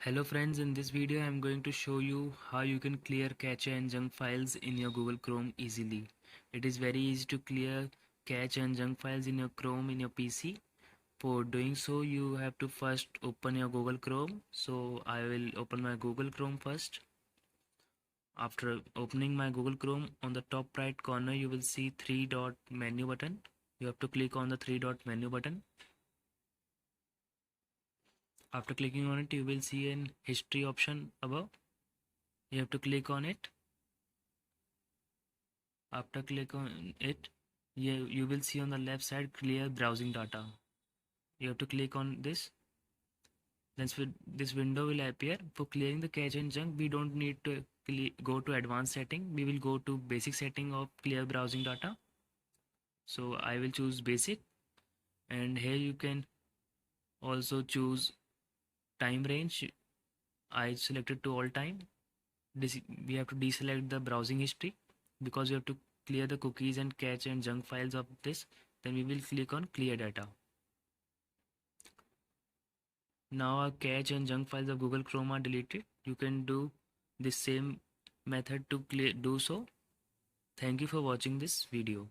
Hello friends, in this video I am going to show you how you can clear cache and junk files in your Google Chrome easily. It is very easy to clear cache and junk files in your Chrome in your PC. For doing so, you have to first open your Google Chrome. So I will open my Google Chrome first. After opening my Google Chrome, on the top right corner you will see three dot menu button. You have to click on the three dot menu button. After clicking on it, you will see an history option above. You have to click on it. After click on it, you will see on the left side clear browsing data. You have to click on this. Then this window will appear. For clearing the cache and junk, we don't need to go to advanced setting. We will go to basic setting of clear browsing data. So I will choose basic, and here you can also choose time range. I selected to all time. We have to deselect the browsing history because you have to clear the cookies and cache and junk files of this. Then we will click on clear data. Now our cache and junk files of Google Chrome are deleted. You can do the same method to do so. Thank you for watching this video.